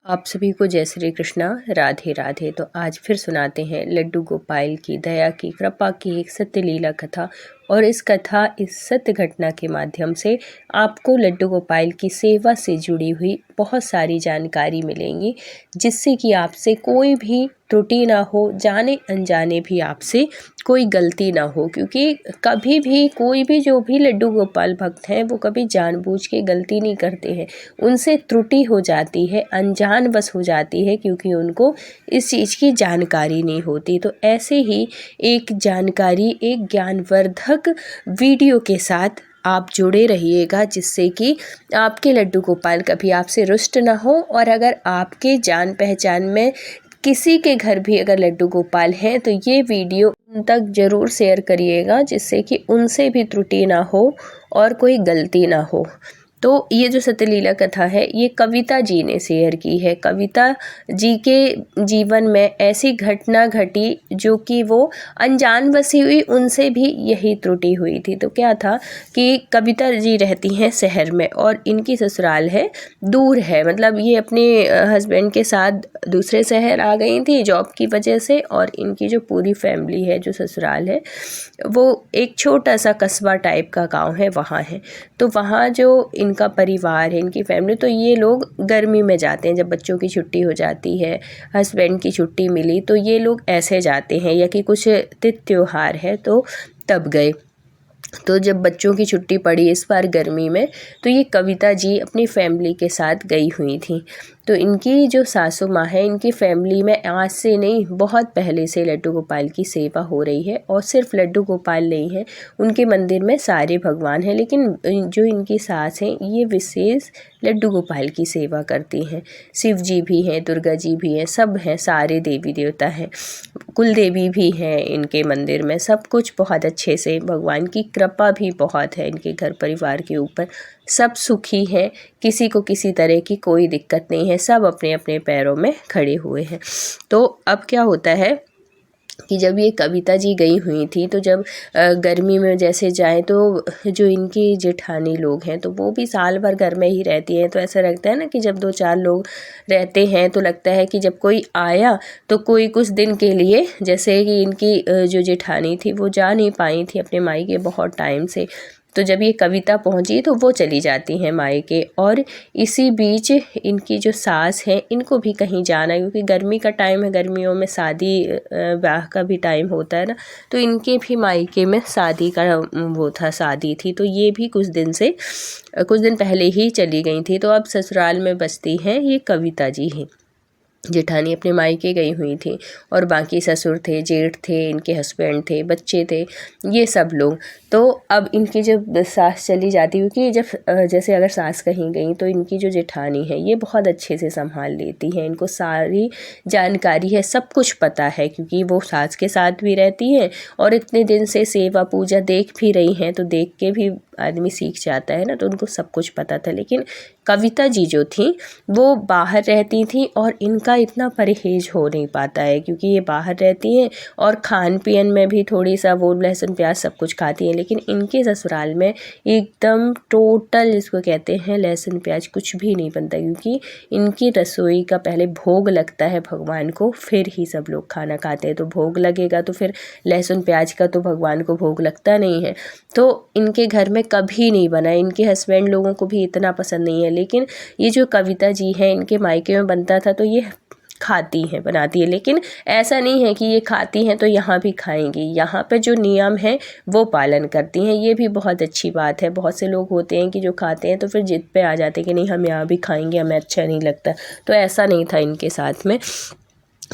आप सभी को जय श्री कृष्णा, राधे राधे। तो आज फिर सुनाते हैं लड्डू गोपाल की दया की कृपा की एक सत्य लीला कथा। और इस कथा, इस सत्य घटना के माध्यम से आपको लड्डू गोपाल की सेवा से जुड़ी हुई बहुत सारी जानकारी मिलेंगी, जिससे कि आपसे कोई भी त्रुटि ना हो, जाने अनजाने भी आपसे कोई गलती ना हो। क्योंकि कभी भी कोई भी जो भी लड्डू गोपाल भक्त हैं वो कभी जानबूझ के गलती नहीं करते हैं, उनसे त्रुटि हो जाती है, अनजानबस हो जाती है, क्योंकि उनको इस चीज़ की जानकारी नहीं होती। तो ऐसे ही एक जानकारी, एक ज्ञानवर्धक वीडियो के साथ आप जुड़े रहिएगा, जिससे कि आपके लड्डू गोपाल कभी आपसे रुष्ट ना हो। और अगर आपके जान पहचान में किसी के घर भी अगर लड्डू गोपाल हैं तो ये वीडियो उन तक ज़रूर शेयर करिएगा, जिससे कि उनसे भी त्रुटि ना हो और कोई गलती ना हो। तो ये जो सत्यलीला कथा है ये कविता जी ने शेयर की है। कविता जी के जीवन में ऐसी घटना घटी जो कि वो अनजान बसी हुई, उनसे भी यही त्रुटि हुई थी। तो क्या था कि कविता जी रहती हैं शहर में और इनकी ससुराल है दूर है, मतलब ये अपने हस्बैंड के साथ दूसरे शहर आ गई थी जॉब की वजह से। और इनकी जो पूरी फैमिली है, जो ससुराल है, वो एक छोटा सा कस्बा टाइप का गांव है, वहाँ है। तो वहाँ जो इनका परिवार है, इनकी फैमिली, तो ये लोग गर्मी में जाते हैं जब बच्चों की छुट्टी हो जाती है, हस्बैंड की छुट्टी मिली तो ये लोग ऐसे जाते हैं, या कि कुछ तिथि त्योहार है तो तब गए। तो जब बच्चों की छुट्टी पड़ी इस बार गर्मी में, तो ये कविता जी अपनी फैमिली के साथ गई हुई थी। तो इनकी जो सासू माँ है, इनकी फैमिली में आज से नहीं, बहुत पहले से लड्डू गोपाल की सेवा हो रही है। और सिर्फ लड्डू गोपाल नहीं है, उनके मंदिर में सारे भगवान हैं, लेकिन जो इनकी सास हैं ये विशेष लड्डू गोपाल की सेवा करती हैं। शिव जी भी हैं, दुर्गा जी भी हैं, सब हैं, सारे देवी देवता हैं, कुल देवी भी हैं इनके मंदिर में। सब कुछ बहुत अच्छे से, भगवान की कृपा भी बहुत है इनके घर परिवार के ऊपर। सब सुखी हैं, किसी को किसी तरह की कोई दिक्कत नहीं है, सब अपने अपने पैरों में खड़े हुए हैं। तो अब क्या होता है कि जब ये कविता जी गई हुई थी, तो जब गर्मी में जैसे जाएं, तो जो इनकी जेठानी लोग हैं तो वो भी साल भर घर में ही रहती हैं। तो ऐसा लगता है ना कि जब 2-4 लोग रहते हैं तो लगता है कि जब कोई आया तो कोई कुछ दिन के लिए, जैसे कि इनकी जो जेठानी थी वो जा नहीं पाई थी अपने मायके बहुत टाइम से, तो जब ये कविता पहुंची तो वो चली जाती हैं मायके। और इसी बीच इनकी जो सास हैं, इनको भी कहीं जाना है, क्योंकि गर्मी का टाइम है, गर्मियों में शादी ब्याह का भी टाइम होता है ना, तो इनके भी मायके में शादी का वो था, शादी थी। तो ये भी कुछ दिन पहले ही चली गई थी। तो अब ससुराल में बसती हैं ये कविता जी हैं। जेठानी अपने मायके गई हुई थी और बाकी ससुर थे, जेठ थे, इनके हस्बैंड थे, बच्चे थे, ये सब लोग। तो अब इनकी जब सास चली जाती, क्योंकि जब जैसे अगर सास कहीं गई तो इनकी जो जेठानी है ये बहुत अच्छे से संभाल लेती है, इनको सारी जानकारी है, सब कुछ पता है, क्योंकि वो सास के साथ भी रहती हैं और इतने दिन से सेवा पूजा देख भी रही हैं, तो देख के भी आदमी सीख जाता है ना, तो उनको सब कुछ पता था। लेकिन कविता जी जो थी वो बाहर रहती थी और इनका इतना परहेज हो नहीं पाता है, क्योंकि ये बाहर रहती हैं और खान पीन में भी थोड़ी सा वो लहसुन प्याज सब कुछ खाती हैं। लेकिन इनके ससुराल में एकदम टोटल, जिसको कहते हैं, लहसुन प्याज कुछ भी नहीं बनता, क्योंकि इनकी रसोई का पहले भोग लगता है भगवान को, फिर ही सब लोग खाना खाते हैं। तो भोग लगेगा तो फिर लहसुन प्याज का तो भगवान को भोग लगता नहीं है। तो इनके घर में कभी नहीं बना, इनके हस्बैंड लोगों को भी इतना पसंद नहीं है। लेकिन ये जो कविता जी है, इनके मायके में बनता था तो ये खाती हैं, बनाती है। लेकिन ऐसा नहीं है कि ये खाती हैं तो यहाँ भी खाएंगी, यहाँ पे जो नियम है वो पालन करती हैं। ये भी बहुत अच्छी बात है। बहुत से लोग होते हैं कि जो खाते हैं तो फिर जिद पे आ जाते हैं कि नहीं, हम यहाँ भी खाएंगे, हमें अच्छा नहीं लगता। तो ऐसा नहीं था इनके साथ में।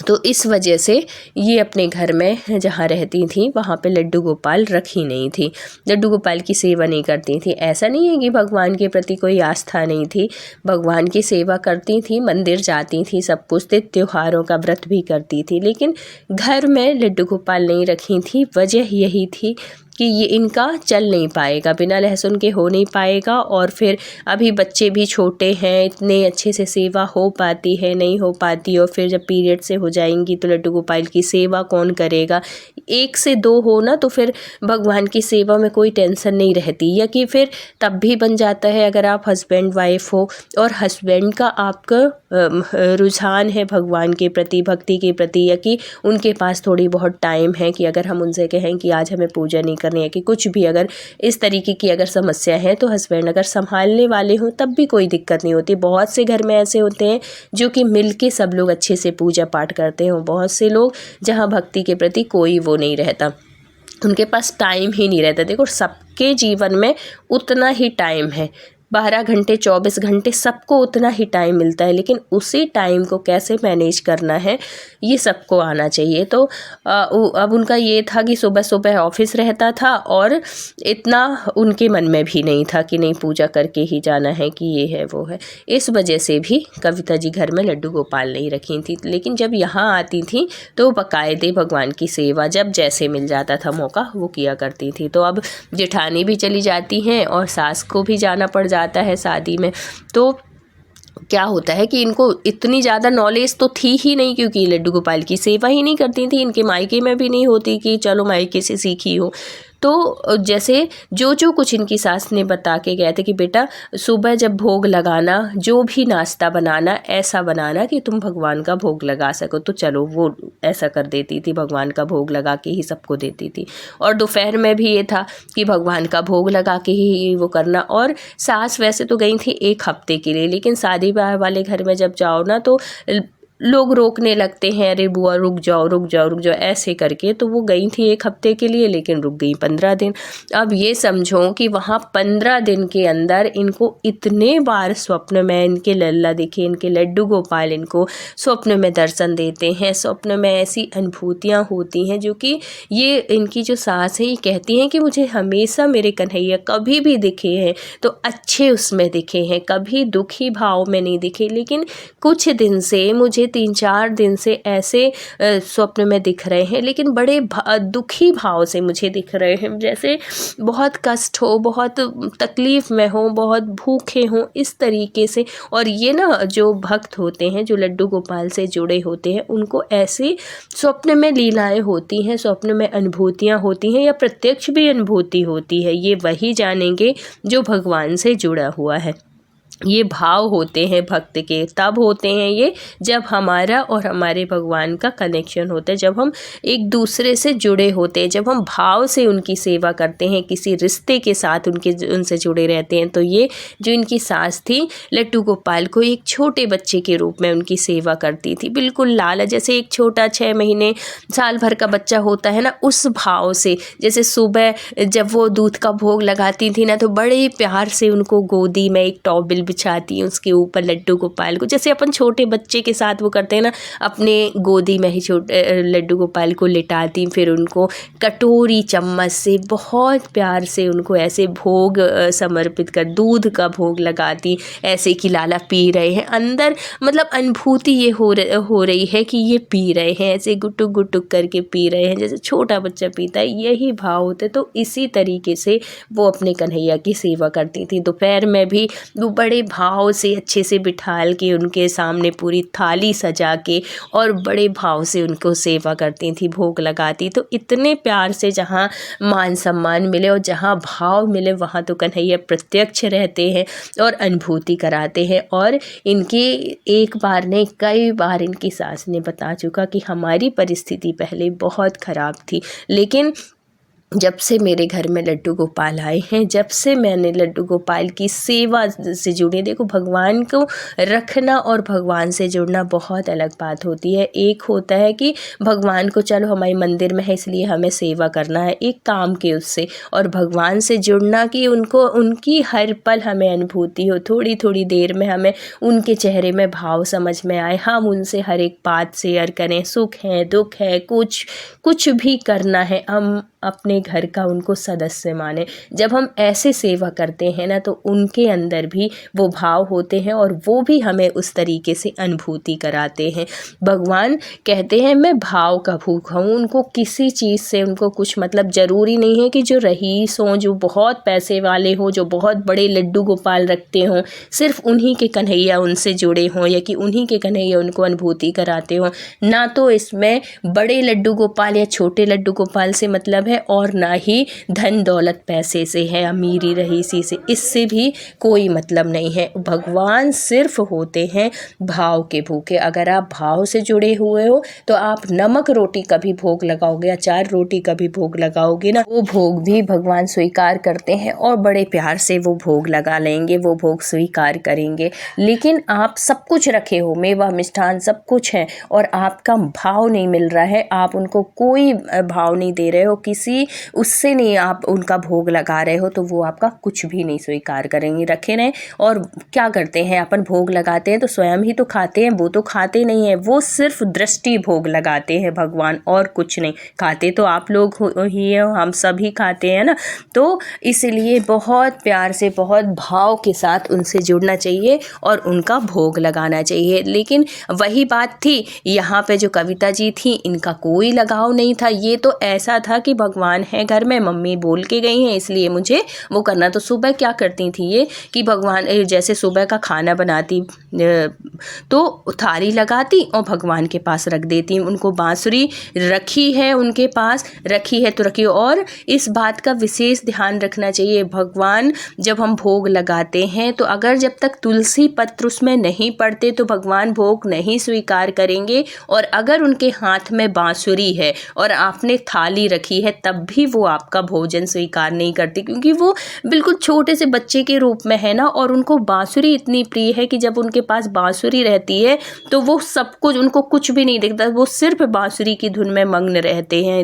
तो इस वजह से ये अपने घर में जहाँ रहती थी वहाँ पे लड्डू गोपाल रखी नहीं थी, लड्डू गोपाल की सेवा नहीं करती थी। ऐसा नहीं है कि भगवान के प्रति कोई आस्था नहीं थी, भगवान की सेवा करती थी, मंदिर जाती थी, सब कुछ थी, त्योहारों का व्रत भी करती थी, लेकिन घर में लड्डू गोपाल नहीं रखी थी। वजह यही थी कि ये इनका चल नहीं पाएगा, बिना लहसुन के हो नहीं पाएगा। और फिर अभी बच्चे भी छोटे हैं, इतने अच्छे से सेवा हो पाती है नहीं हो पाती, और फिर जब पीरियड से हो जाएंगी तो लड्डू गोपाल की सेवा कौन करेगा। 1 से 2 हो ना तो फिर भगवान की सेवा में कोई टेंशन नहीं रहती, या कि फिर तब भी बन जाता है अगर आप हस्बैंड वाइफ हो और हस्बैंड का आपका रुझान है भगवान के प्रति, भक्ति के प्रति, या कि उनके पास थोड़ी बहुत टाइम है कि अगर हम उनसे कहें कि आज हमें पूजा नहीं करनी है कि कुछ भी, अगर इस तरीके की अगर समस्या है तो हस्बैंड अगर संभालने वाले हों तब भी कोई दिक्कत नहीं होती। बहुत से घर में ऐसे होते हैं जो कि मिल के सब लोग अच्छे से पूजा पाठ करते हैं, बहुत से लोग जहाँ भक्ति के प्रति कोई वो नहीं रहता, उनके पास टाइम ही नहीं रहता। देखो सबके जीवन में उतना ही टाइम है, 12 घंटे 24 घंटे सबको उतना ही टाइम मिलता है, लेकिन उसी टाइम को कैसे मैनेज करना है ये सबको आना चाहिए। तो अब उनका ये था कि सुबह सुबह ऑफिस रहता था और इतना उनके मन में भी नहीं था कि नहीं पूजा करके ही जाना है कि ये है वो है। इस वजह से भी कविता जी घर में लड्डू गोपाल नहीं रखी थी, लेकिन जब यहाँ आती थी तो बाकायदे भगवान की सेवा जब जैसे मिल जाता था मौका वो किया करती थी। तो अब जेठानी भी चली जाती हैं और सास को भी जाना पड़ जाता है शादी में, तो क्या होता है कि इनको इतनी ज़्यादा नॉलेज तो थी ही नहीं, क्योंकि लड्डू गोपाल की सेवा ही नहीं करती थी, इनके मायके में भी नहीं होती कि चलो मायके से सीखी हो। तो जैसे जो कुछ इनकी सास ने बता के गए थे कि बेटा सुबह जब भोग लगाना, जो भी नाश्ता बनाना ऐसा बनाना कि तुम भगवान का भोग लगा सको, तो चलो वो ऐसा कर देती थी, भगवान का भोग लगा के ही सबको देती थी। और दोपहर में भी ये था कि भगवान का भोग लगा के ही वो करना। और सास वैसे तो गई थी 1 हफ्ते के लिए, लेकिन शादी ब्याह वाले घर में जब जाओ ना तो लोग रोकने लगते हैं, अरे बुआ रुक जाओ रुक जाओ रुक जाओ ऐसे करके। तो वो गई थी 1 हफ्ते के लिए, लेकिन रुक गई 15 दिन। अब ये समझो कि वहाँ 15 दिन के अंदर इनको इतने बार स्वप्न में इनके लल्ला दिखे, इनके लड्डू गोपाल इनको स्वप्न में दर्शन देते हैं। स्वप्न में ऐसी अनुभूतियाँ होती हैं जो कि ये इनकी जो सास है ये कहती हैं कि मुझे हमेशा मेरे कन्हैया कभी भी दिखे हैं तो अच्छे उसमें दिखे हैं, कभी दुखी भाव में नहीं दिखे। लेकिन कुछ दिन से मुझे 3-4 दिन से ऐसे स्वप्न में दिख रहे हैं, लेकिन बड़े दुखी भाव से मुझे दिख रहे हैं, जैसे बहुत कष्ट हो, बहुत तकलीफ़ में हो, बहुत भूखे हों, इस तरीके से। और ये ना जो भक्त होते हैं जो लड्डू गोपाल से जुड़े होते हैं उनको ऐसी स्वप्न में लीलाएं होती हैं, स्वप्न में अनुभूतियाँ होती हैं या प्रत्यक्ष भी अनुभूति होती है। ये वही जानेंगे जो भगवान से जुड़ा हुआ है। ये भाव होते हैं भक्त के, तब होते हैं ये जब हमारा और हमारे भगवान का कनेक्शन होता है, जब हम एक दूसरे से जुड़े होते हैं, जब हम भाव से उनकी सेवा करते हैं, किसी रिश्ते के साथ उनसे जुड़े रहते हैं। तो ये जो इनकी सास थी लड्डू गोपाल को एक छोटे बच्चे के रूप में उनकी सेवा करती थी, बिल्कुल लाला जैसे एक छोटा 6 महीने साल भर का बच्चा होता है ना, उस भाव से। जैसे सुबह जब वो दूध का भोग लगाती थी ना तो बड़े प्यार से उनको गोदी में एक टॉवल बिछाती हैं, उसके ऊपर लड्डू गोपाल को, जैसे अपन छोटे बच्चे के साथ वो करते हैं ना, अपने गोदी में ही छोटे लड्डू गोपाल को लिटाती, फिर उनको कटोरी चम्मच से बहुत प्यार से उनको ऐसे भोग समर्पित कर दूध का भोग लगाती, ऐसे कि लाला पी रहे हैं। अंदर मतलब अनुभूति ये हो रही है कि ये पी रहे हैं, ऐसे गुटुक गुटुक करके पी रहे हैं जैसे छोटा बच्चा पीता है, यही भाव होते। तो इसी तरीके से वो अपने कन्हैया की सेवा करती थी। दोपहर में भी वो बड़े भाव से अच्छे से बिठाल के उनके सामने पूरी थाली सजा के और बड़े भाव से उनको सेवा करती थी, भोग लगाती। तो इतने प्यार से जहाँ मान सम्मान मिले और जहाँ भाव मिले वहाँ तो कन्हैया प्रत्यक्ष रहते हैं और अनुभूति कराते हैं। और इनकी एक बार नहीं कई बार इनकी सास ने बता चुका कि हमारी परिस्थिति पहले बहुत ख़राब थी, लेकिन जब से मेरे घर में लड्डू गोपाल आए हैं, जब से मैंने लड्डू गोपाल की सेवा से जुड़ी, देखो भगवान को रखना और भगवान से जुड़ना बहुत अलग बात होती है। एक होता है कि भगवान को चलो हमारे मंदिर में है इसलिए हमें सेवा करना है एक काम के उससे, और भगवान से जुड़ना कि उनको उनकी हर पल हमें अनुभूति हो, थोड़ी थोड़ी देर में हमें उनके चेहरे में भाव समझ में आए, हम उनसे हर एक बात शेयर करें, सुख है दुख है कुछ भी करना है, हम अपने घर का उनको सदस्य माने। जब हम ऐसे सेवा करते हैं ना, तो उनके अंदर भी वो भाव होते हैं और वो भी हमें उस तरीके से अनुभूति कराते हैं। भगवान कहते हैं मैं भाव का भूखा हूँ। उनको किसी चीज़ से उनको कुछ मतलब ज़रूरी नहीं है कि जो रईस हों, जो बहुत पैसे वाले हों, जो बहुत बड़े लड्डू गोपाल रखते हों, सिर्फ उन्हीं के कन्हैया उनसे जुड़े हों या कि उन्हीं के कन्हैया उनको अनुभूति कराते हों। ना तो इसमें बड़े लड्डू गोपाल या छोटे लड्डू गोपाल से मतलब है, और ना ही धन दौलत पैसे से है, अमीरी रईसी से, इससे भी कोई मतलब नहीं है। भगवान सिर्फ होते हैं भाव के भूखे। अगर आप भाव से जुड़े हुए हो तो आप नमक रोटी कभी भोग लगाओगे, अचार रोटी कभी भोग लगाओगे ना, वो भोग भी भगवान स्वीकार करते हैं और बड़े प्यार से वो भोग लगा लेंगे, वो भोग स्वीकार करेंगे। लेकिन आप सब कुछ रखे हो, मेवा मिष्ठान सब कुछ है, और आपका भाव नहीं मिल रहा है, आप उनको कोई भाव नहीं दे रहे हो, किसी उससे नहीं आप उनका भोग लगा रहे हो, तो वो आपका कुछ भी नहीं स्वीकार करेंगे। रखे रहें। और क्या करते हैं, अपन भोग लगाते हैं तो स्वयं ही तो खाते हैं, वो तो खाते नहीं है, वो सिर्फ दृष्टि भोग लगाते हैं भगवान, और कुछ नहीं। खाते तो आप लोग ही है, हम सभी खाते हैं ना। तो इसलिए बहुत प्यार से, बहुत भाव के साथ उनसे जुड़ना चाहिए और उनका भोग लगाना चाहिए। लेकिन वही बात थी, यहाँ पे जो कविता जी थी, इनका कोई लगाव नहीं था। ये तो ऐसा था कि भगवान है घर में, मम्मी बोल के गई हैं इसलिए मुझे वो करना। तो सुबह क्या करती थी ये कि भगवान जैसे सुबह का खाना बनाती तो थाली लगाती और भगवान के पास रख देती। उनको बांसुरी रखी है, उनके पास रखी है तो रखी। और इस बात का विशेष ध्यान रखना चाहिए, भगवान जब हम भोग लगाते हैं तो अगर जब तक तुलसी पत्र उसमें नहीं पड़ते तो भगवान भोग नहीं स्वीकार करेंगे। और अगर उनके हाथ में बांसुरी है और आपने थाली रखी है तब भी वो आपका भोजन स्वीकार नहीं करते, क्योंकि वो बिल्कुल छोटे से बच्चे के रूप में है ना। और उनको बांसुरी इतनी प्रिय है कि जब उनके पास बांसुरी रहती है तो वो सब कुछ, उनको कुछ भी नहीं दिखता, वो सिर्फ बांसुरी की धुन में मग्न रहते हैं।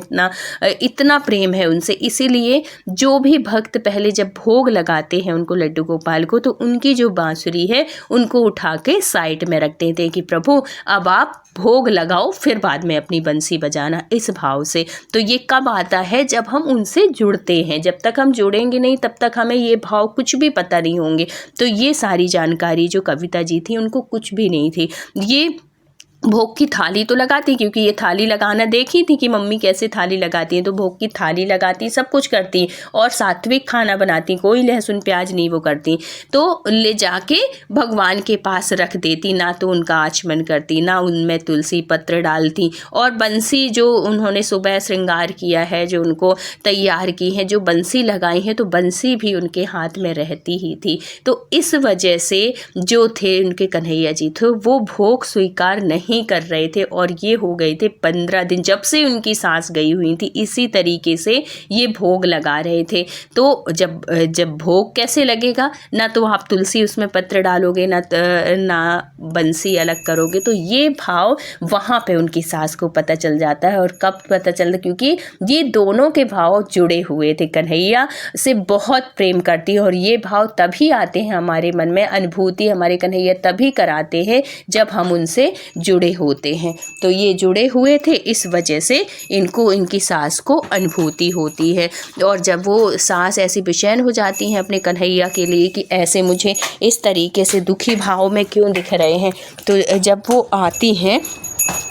इतना प्रेम है उनसे। इसीलिए जो भी भक्त पहले जब भोग लगाते हैं उनको लड्डू गोपाल को, तो उनकी जो बांसुरी है उनको उठा के साइड में रख देते हैं कि प्रभु अब आप भोग लगाओ, फिर बाद में अपनी बंसी बजाना, इस भाव से। तो ये कब आता है, जब हम उनसे जुड़ते हैं। जब तक हम जुड़ेंगे नहीं तब तक हमें ये भाव कुछ भी पता नहीं होंगे। तो ये सारी जानकारी जो कविता जी थी उनको कुछ भी नहीं थी। ये भोग की थाली तो लगाती, क्योंकि ये थाली लगाना देखी थी कि मम्मी कैसे थाली लगाती हैं, तो भोग की थाली लगाती, सब कुछ करती और सात्विक खाना बनाती, कोई लहसुन प्याज नहीं वो करती। तो ले जाके भगवान के पास रख देती, ना तो उनका आचमन करती, ना उनमें तुलसी पत्र डालती। और बंसी जो उन्होंने सुबह श्रृंगार किया है, जो उनको तैयार की है, जो बंसी लगाई है, तो बंसी भी उनके हाथ में रहती ही थी। तो इस वजह से जो थे उनके कन्हैया जी थे वो भोग स्वीकार नहीं कर रहे थे। और ये हो गए थे 15 दिन, जब से उनकी सांस गई हुई थी, इसी तरीके से ये भोग लगा रहे थे। तो जब भोग कैसे लगेगा, ना तो आप तुलसी उसमें पत्र डालोगे, ना बंसी अलग करोगे। तो ये भाव वहाँ पे उनकी सास को पता चल जाता है। और कब पता चलता, क्योंकि ये दोनों के भाव जुड़े हुए थे। कन्हैया से बहुत प्रेम करती है और ये भाव तभी आते हैं हमारे मन में, अनुभूति हमारे कन्हैया तभी कराते हैं जब हम उनसे जुड़े होते हैं। तो ये जुड़े हुए थे, इस वजह से इनको, इनकी सास को अनुभूति होती है। और जब वो सास ऐसी बेचैन हो जाती हैं अपने कन्हैया के लिए कि ऐसे मुझे इस तरीके से दुखी भाव में क्यों दिख रहे हैं, तो जब वो आती हैं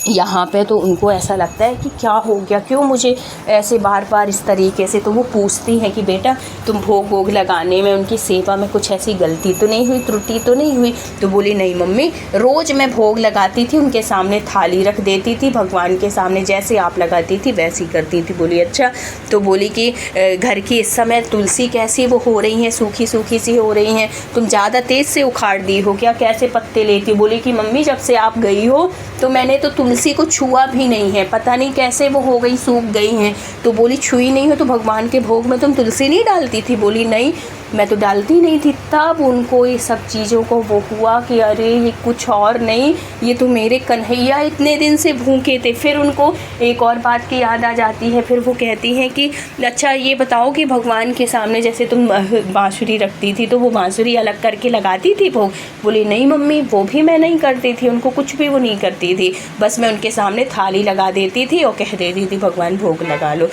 यहाँ पे तो उनको ऐसा लगता है कि क्या हो गया, क्यों मुझे ऐसे बार बार इस तरीके से। तो वो पूछती हैं कि बेटा तुम भोग लगाने में, उनकी सेवा में कुछ ऐसी गलती तो नहीं हुई, त्रुटि तो नहीं हुई। तो बोली नहीं मम्मी, रोज़ मैं भोग लगाती थी, उनके सामने थाली रख देती थी, भगवान के सामने जैसे आप लगाती थी वैसी करती थी। बोली अच्छा। तो बोली कि घर की इस समय तुलसी कैसी वो हो रही हैं, सूखी सूखी सी हो रही हैं, तुम ज़्यादा तेज़ से उखाड़ दी हो क्या, कैसे पत्ते लेती। बोली कि मम्मी जब से आप गई हो तो मैंने तो तुलसी को छुआ भी नहीं है, पता नहीं कैसे वो हो गई, सूख गई हैं। तो बोली छुई नहीं हो तो भगवान के भोग में तुम तुलसी नहीं डालती थी। बोली नहीं, मैं तो डालती नहीं थी। तब उनको ये सब चीज़ों को वो हुआ कि अरे ये कुछ और नहीं, ये तो मेरे कन्हैया इतने दिन से भूखे थे। फिर उनको एक और बात की याद आ जाती है। फिर वो कहती हैं कि अच्छा ये बताओ कि भगवान के सामने जैसे तुम बांसुरी रखती थी तो वो बांसुरी अलग करके लगाती थी भोग। बोली नहीं मम्मी, वो भी मैं नहीं करती थी, उनको कुछ भी वो नहीं करती थी, बस मैं उनके सामने थाली लगा देती थी और कह देती थी भगवान भोग लगा लो।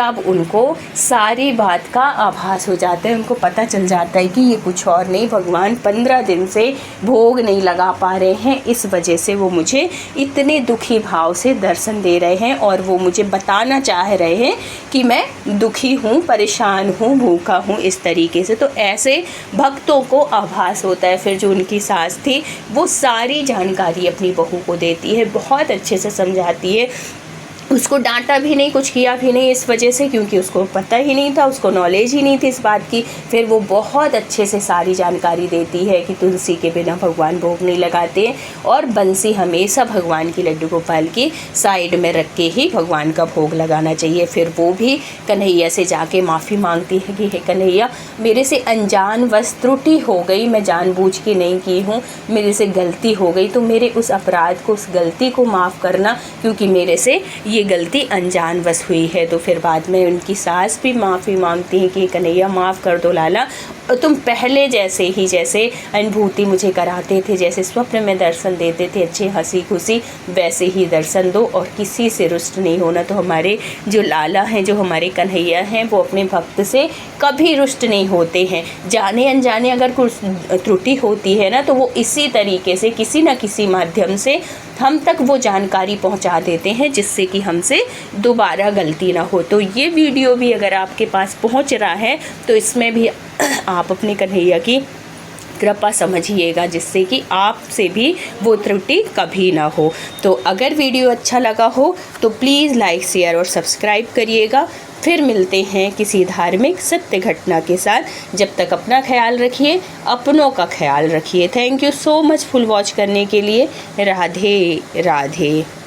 तब उनको सारी बात का आभास हो जाता है, उनको पता चल जाता है कि ये कुछ और नहीं, भगवान 15 दिन से भोग नहीं लगा पा रहे हैं, इस वजह से वो मुझे इतने दुखी भाव से दर्शन दे रहे हैं और वो मुझे बताना चाह रहे हैं कि मैं दुखी हूँ, परेशान हूँ, भूखा हूँ, इस तरीके से। तो ऐसे भक्तों को आभास होता है। फिर जो उनकी सास थी वो सारी जानकारी अपनी बहू को देती है, बहुत अच्छे से समझाती है, उसको डांटा भी नहीं, कुछ किया भी नहीं इस वजह से, क्योंकि उसको पता ही नहीं था, उसको नॉलेज ही नहीं थी इस बात की। फिर वो बहुत अच्छे से सारी जानकारी देती है कि तुलसी के बिना भगवान भोग नहीं लगाते और बंसी हमेशा भगवान की लड्डू गोपाल की साइड में रख के ही भगवान का भोग लगाना चाहिए। फिर वो भी कन्हैया से जाके माफ़ी मांगती है कि हे कन्हैया, मेरे से अनजानवश त्रुटि हो गई, मैं जानबूझ के नहीं की हूँ, मेरे से गलती हो गई, तो मेरे उस अपराध को, उस गलती को माफ़ करना, क्योंकि मेरे से ये गलती अनजानवश हुई है। तो फिर बाद में उनकी सास भी माफ़ी मांगती हैं कि कन्हैया माफ़ कर दो लाला, और तुम पहले जैसे ही, जैसे अनुभूति मुझे कराते थे, जैसे स्वप्न में दर्शन देते थे अच्छे हंसी खुशी, वैसे ही दर्शन दो और किसी से रुष्ट नहीं होना। तो हमारे जो लाला हैं, जो हमारे कन्हैया हैं, वो अपने भक्त से कभी रुष्ट नहीं होते हैं। जाने अनजाने अगर कुछ त्रुटि होती है ना, तो वो इसी तरीके से किसी न किसी माध्यम से हम तक वो जानकारी पहुंचा देते हैं, जिससे कि हमसे दोबारा गलती ना हो। तो ये वीडियो भी अगर आपके पास पहुंच रहा है तो इसमें भी आप अपने कन्हैया की कृपा समझिएगा, जिससे कि आपसे भी वो त्रुटि कभी ना हो। तो अगर वीडियो अच्छा लगा हो तो प्लीज़ लाइक, शेयर और सब्सक्राइब करिएगा। फिर मिलते हैं किसी धार्मिक सत्य घटना के साथ। जब तक अपना ख्याल रखिए, अपनों का ख्याल रखिए। Thank you so much full watch करने के लिए। राधे राधे।